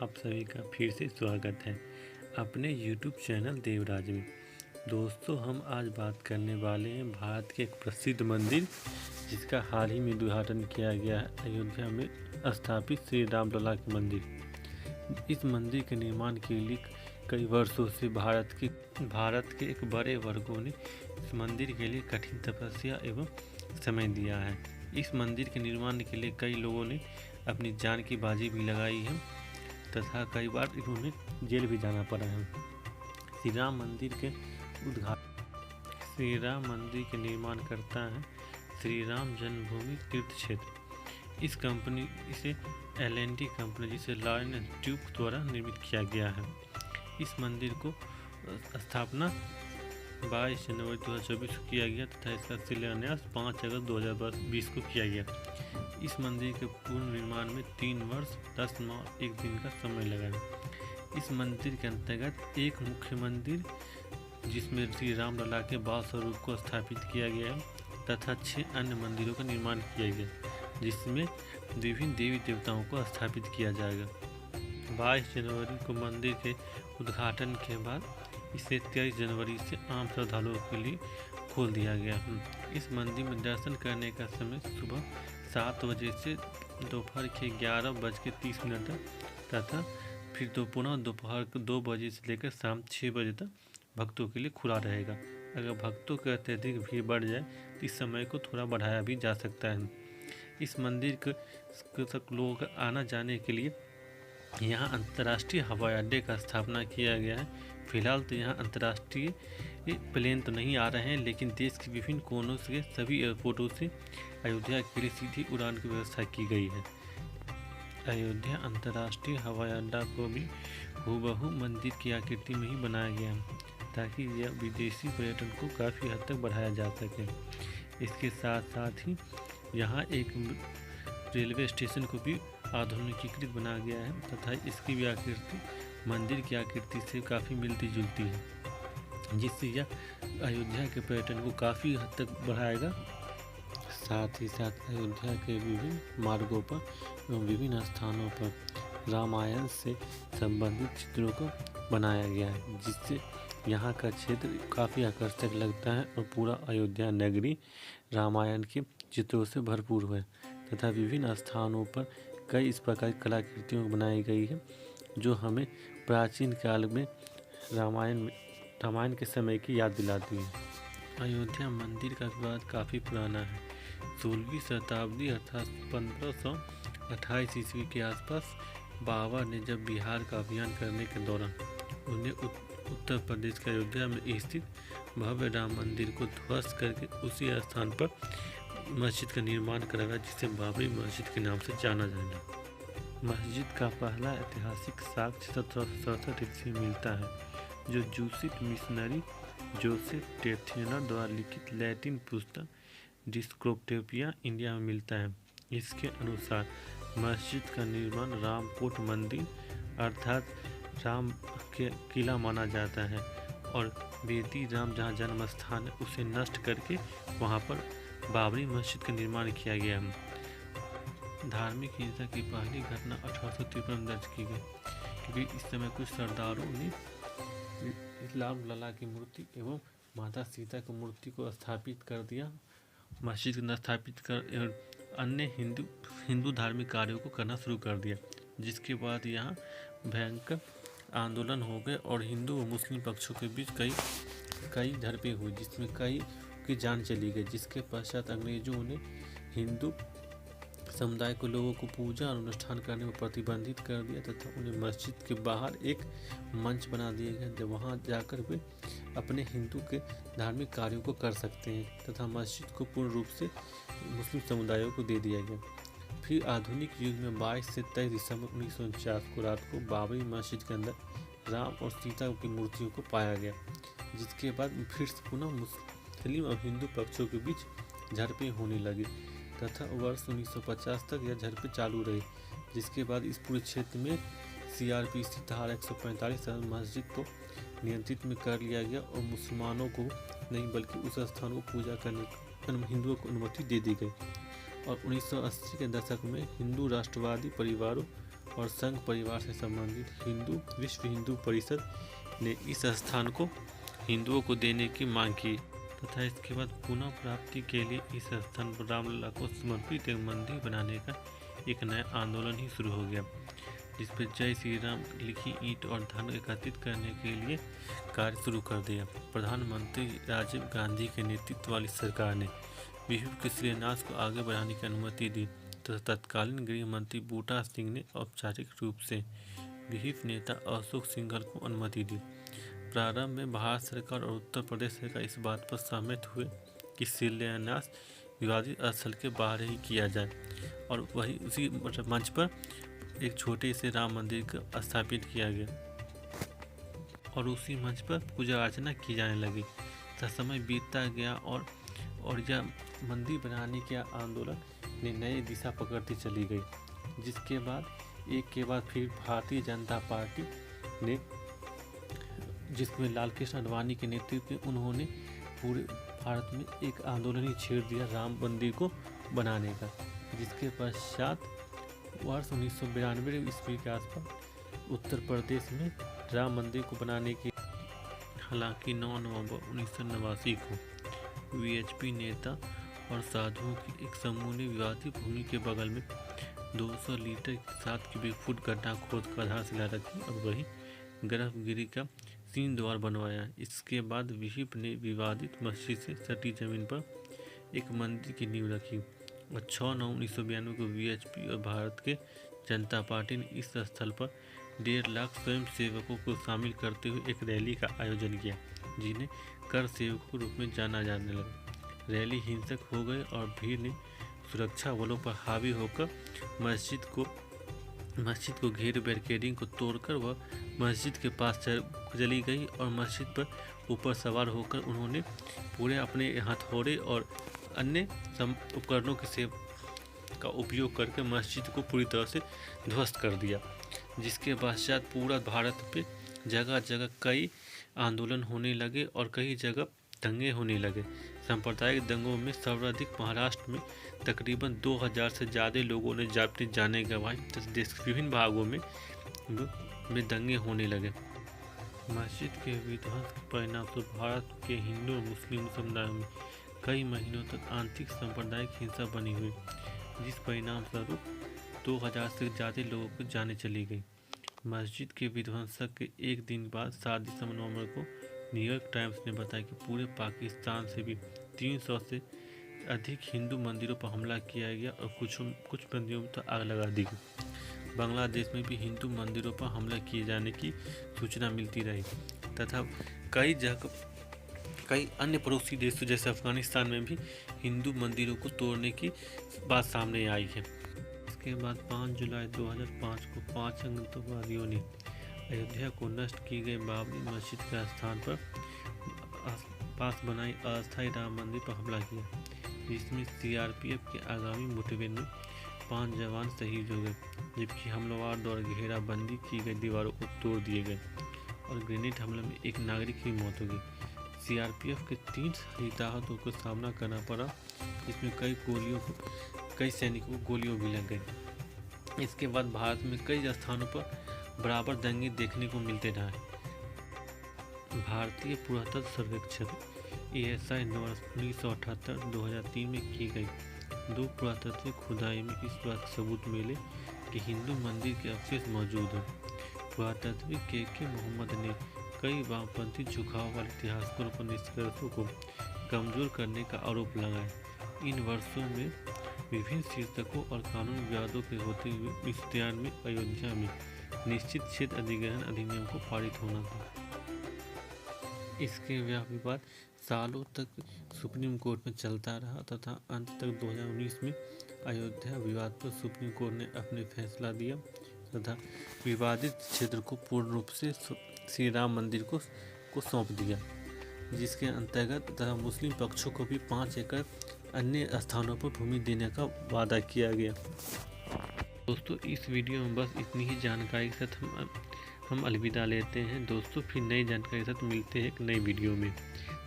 आप सभी का फिर से स्वागत है अपने YouTube चैनल देवराज में। दोस्तों, हम आज बात करने वाले हैं भारत के एक प्रसिद्ध मंदिर जिसका हाल ही में उद्घाटन किया गया है, अयोध्या में स्थापित श्री राम लला के मंदिर। इस मंदिर के निर्माण के लिए कई वर्षों से भारत के एक बड़े वर्गों ने इस मंदिर के लिए कठिन तपस्या एवं समय दिया है। इस मंदिर के निर्माण के लिए कई लोगों ने अपनी जान की बाजी भी लगाई है तथा कई बार इन्होंने जेल भी जाना पड़ा है। श्री राम मंदिर के निर्माण करता है श्री राम जन्मभूमि तीर्थ क्षेत्र। इसे L&T कंपनी जिसे लॉयन एंड ट्यूब द्वारा निर्मित किया गया है। इस मंदिर को स्थापना 22 जनवरी 2024 को किया गया तथा इसका शिलान्यास 5 अगस्त 2020 को किया गया। इस मंदिर के पूर्ण निर्माण में 3 वर्ष 10 माह 1 दिन का समय लगा है। इस मंदिर के अंतर्गत एक मुख्य मंदिर जिसमें श्री राम लला के बाल स्वरूप को स्थापित किया गया है तथा 6 अन्य मंदिरों का निर्माण किया गया जिसमें विभिन्न देवी देवताओं को स्थापित किया जाएगा। 22 जनवरी को मंदिर के उद्घाटन के बाद इसे 23 जनवरी से आम श्रद्धालुओं के लिए खोल दिया गया। इस मंदिर में दर्शन करने का समय सुबह 7 बजे से दोपहर के 11:30 तथा फिर पुनः दोपहर 2 बजे से लेकर शाम 6 बजे तक भक्तों के लिए खुला रहेगा। अगर भक्तों की अत्यधिक भीड़ बढ़ जाए तो इस समय को थोड़ा बढ़ाया भी जा सकता है। इस मंदिर तक लोगों का आना जाने के लिए यहाँ अंतर्राष्ट्रीय हवाई अड्डे का स्थापना किया गया है। फिलहाल तो यहाँ अंतर्राष्ट्रीय प्लेन तो नहीं आ रहे हैं, लेकिन देश के विभिन्न कोनों से सभी एयरपोर्टों से अयोध्या के लिए सीधी उड़ान की व्यवस्था की गई है। अयोध्या अंतर्राष्ट्रीय हवाई अड्डा को भी हूबहू मंदिर की आकृति में ही बनाया गया है ताकि यह विदेशी पर्यटन को काफ़ी हद तक बढ़ाया जा सके। इसके साथ साथ ही यहाँ एक रेलवे स्टेशन को भी आधुनिकीकृत बनाया गया है तथा इसकी भी आकृति मंदिर की आकृति से काफ़ी मिलती जुलती है, जिससे यह अयोध्या के पर्यटन को काफ़ी हद तक बढ़ाएगा। साथ ही साथ अयोध्या के विभिन्न मार्गों पर एवं विभिन्न स्थानों पर रामायण से संबंधित चित्रों को बनाया गया है, जिससे यहाँ का क्षेत्र काफ़ी आकर्षक लगता है और पूरा अयोध्या नगरी रामायण के चित्रों से भरपूर है तथा विभिन्न स्थानों पर कई इस प्रकार की कलाकृतियों बनाई गई है जो हमें प्राचीन काल में रामायण के समय की याद दिलाती है। अयोध्या मंदिर का विवाद काफ़ी पुराना है। 16वीं शताब्दी अर्थात 1528 ईस्वी के आसपास बाबर ने जब बिहार का अभियान करने के दौरान उन्हें उत्तर प्रदेश के अयोध्या में स्थित भव्य राम मंदिर को ध्वस्त करके उसी स्थान पर मस्जिद का निर्माण कराया जिसे बाबरी मस्जिद के नाम से जाना जाएगा। मस्जिद का पहला ऐतिहासिक साक्ष्य 1767 ईस्वी में मिलता है, जो जूसिट मिशनरी जोसेफ टेथियनर द्वारा लिखित लैटिन पुस्तक डिस्क्रिप्टिवा इंडिया में मिलता है। इसके अनुसार मस्जिद का निर्माण रामकोट मंदिर अर्थात राम के किला माना जाता है और बेदी राम जहाँ जन्म स्थान है उसे नष्ट करके वहाँ पर बाबरी मस्जिद का निर्माण किया गया है। धार्मिक हिंसा की पहली घटना 1853 में दर्ज की गई, क्योंकि इस समय कुछ सरदारों ने राम लला की मूर्ति एवं माता सीता की मूर्ति को स्थापित कर दिया, मस्जिद को स्थापित कर अन्य हिंदू धार्मिक कार्यों को करना शुरू कर दिया, जिसके बाद यहाँ भयंकर आंदोलन हो गए और हिंदू और मुस्लिम पक्षों के बीच कई झड़पें हुई जिसमें कई की जान चली गई। जिसके पश्चात अंग्रेजों ने हिंदू समुदाय को लोगों को पूजा और अनुष्ठान करने में प्रतिबंधित कर दिया तथा उन्हें मस्जिद के बाहर एक मंच बना दिया गया जब वहां जाकर वे अपने हिंदू के धार्मिक कार्यों को कर सकते हैं तथा मस्जिद को पूर्ण रूप से मुस्लिम समुदायों को दे दिया गया। फिर आधुनिक युग में 22 से 23 दिसंबर 1949 को रात को बाबरी मस्जिद के अंदर राम और सीता की मूर्तियों को पाया गया, जिसके बाद फिर से पुनः मुस्लिम और हिंदू पक्षों के बीच झड़पें होने लगी तथा वर्ष 1950 तक यह झड़पें चालू रही, जिसके बाद इस पूरे क्षेत्र में CRPC धारा 145 मस्जिद को नियंत्रित में कर लिया गया और मुसलमानों को नहीं बल्कि उस स्थान को पूजा करने हिंदुओं को अनुमति दे दी गई। और 1980 के दशक में हिंदू राष्ट्रवादी परिवारों और संघ परिवार से संबंधित विश्व हिंदू परिषद ने इस स्थान को हिंदुओं को देने की मांग की तथा इसके बाद पुनः प्राप्ति के लिए इस स्थान पर रामलला को समर्पित एक मंदिर बनाने का एक नया आंदोलन ही शुरू हो गया, जिस पर जय श्री राम लिखी ईंट और धन एकत्रित करने के लिए कार्य शुरू कर दिया। प्रधानमंत्री राजीव गांधी के नेतृत्व वाली सरकार ने विहिप के शिलान्यास को आगे बढ़ाने की अनुमति दी तथा तत्कालीन गृह मंत्री बूटा सिंह ने औपचारिक रूप से विहिप नेता अशोक सिंघल को अनुमति दी। प्रारंभ में भारत सरकार और उत्तर प्रदेश सरकार इस बात पर सहमत हुए कि शिलान्यास विवादित स्थल के बाहर ही किया जाए और वही उसी मंच पर एक छोटे से राम मंदिर को स्थापित किया गया और उसी मंच पर पूजा अर्चना की जाने लगी। तथा समय बीतता गया और यह मंदिर बनाने के आंदोलन ने नई दिशा पकड़ती चली गई, जिसके बाद एक के बाद फिर भारतीय जनता पार्टी ने, जिसमें लाल कृष्ण आडवाणी के नेतृत्व में, उन्होंने पूरे भारत में एक आंदोलन ही छेड़ दिया राम मंदिर को बनाने का, जिसके पश्चात वर्ष 1992 ईस्वी के आसपास उत्तर प्रदेश में राम मंदिर को बनाने की, हालांकि 9 नवंबर 1989 को वीएचपी नेता और साधुओं के एक समूह ने विवादित भूमि के बगल में 200 लीटर के साथ क्यूबिक फुट गड्ढा खोद कर आधारशिला रखी और वही गर्भगृह का 3 द्वार बनवाया। इसके बाद विहिप ने विवादित मस्जिद से सटी जमीन पर एक मंदिर की नींव रखी और 6 नवंबर 1992 को वीएचपी और भारत के जनता पार्टी ने इस स्थल पर 1.5 लाख स्वयं सेवकों को शामिल करते हुए एक रैली का आयोजन किया, जिन्हें कर सेवकों के रूप में जाना जाने लगा। रैली हिंसक हो गई और भीड़ ने सुरक्षा बलों पर हावी होकर मस्जिद को घेर बैरिकेडिंग को तोड़कर वह मस्जिद के पास चली गई और मस्जिद पर ऊपर सवार होकर उन्होंने पूरे अपने हथौड़े और अन्य उपकरणों का उपयोग करके मस्जिद को पूरी तरह से ध्वस्त कर दिया, जिसके पश्चात पूरा भारत पे जगह जगह कई आंदोलन होने लगे और कई जगह दंगे होने लगे। सांप्रदायिक दंगों में सर्वाधिक महाराष्ट्र में तकरीबन 2000 से ज़्यादा लोगों ने अपनी जानें गंवाई तथा देश के विभिन्न भागों में दंगे होने लगे। मस्जिद के विध्वंस के परिणामस्वरूप भारत के हिंदू और मुस्लिम समुदायों में कई महीनों तक आंतरिक सांप्रदायिक हिंसा बनी हुई, जिस परिणाम स्वरूप 2000 से ज़्यादा लोगों को जानें चली गई। मस्जिद के विध्वंस के एक दिन बाद 7 दिसंबर को न्यूयॉर्क टाइम्स ने बताया कि पूरे पाकिस्तान से भी 300 से अधिक हिंदू मंदिरों पर हमला किया गया और कुछ मंदिरों में तो आग लगा दी गई। बांग्लादेश में भी हिंदू मंदिरों पर हमला किए जाने की सूचना मिलती रही तथा कई अन्य पड़ोसी देशों जैसे अफगानिस्तान में भी हिंदू मंदिरों को तोड़ने की बात सामने आई है। इसके बाद 5 जुलाई 2005 को 5 आतंकवादियों ने अयोध्या को नष्ट की गई बाबरी मस्जिद के स्थान पर पास बनाई अस्थायी राम मंदिर पर हमला किया, जिसमें सीआरपीएफ के आगामी मुठभेड़ में 5 जवान शहीद हो गए, जबकि हमलावर द्वारा घेराबंदी की गई दीवारों को तोड़ दिए गए और ग्रेनेड हमले में एक नागरिक की मौत हो गई। सीआरपीएफ के 3 शहीदाहतों को सामना करना पड़ा, जिसमें कई सैनिकों को गोलियों भी लग गई। इसके बाद भारत में कई स्थानों पर बराबर दंगे देखने को मिलते रहे। भारतीय पुरातत्व सर्वेक्षण ASI ने वर्ष 1978-2003 में की गई 2 पुरातात्विक खुदाई में इस बात का सबूत मिले कि हिंदू मंदिर के अवशेष मौजूद हैं। पुरातात्विक के मोहम्मद ने कई वामपंथी झुकाव वाले इतिहासकारों पर निष्कर्षों को कमजोर करने का आरोप लगाया। इन वर्षों में विभिन्न शीर्षकों और कानून विवादों के होते हुए इस दौरान में अयोध्या में निश्चित क्षेत्र अधिग्रहण अधिनियम को पारित होना था। इसके विवाद सालों तक सुप्रीम कोर्ट में चलता रहा तथा अंत तक 2019 में अयोध्या विवाद पर सुप्रीम कोर्ट ने अपने फैसला दिया तथा विवादित क्षेत्र को पूर्ण रूप से श्री राम मंदिर को सौंप दिया, जिसके अंतर्गत तथा मुस्लिम पक्षों को भी 5 एकड़ अन्य स्थानों पर भूमि देने का वादा किया गया। दोस्तों, इस वीडियो में बस इतनी ही जानकारी के साथ हम अलविदा लेते हैं। दोस्तों, फिर नई जानकारी के साथ मिलते हैं एक नई वीडियो में।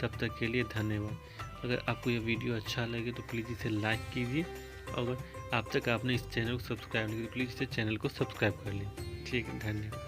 तब तक के लिए धन्यवाद। अगर आपको यह वीडियो अच्छा लगे तो प्लीज़ इसे लाइक कीजिए। अगर अब तक आपने इस चैनल को सब्सक्राइब नहीं किया, प्लीज़ इस चैनल को सब्सक्राइब कर लें। ठीक है, धन्यवाद।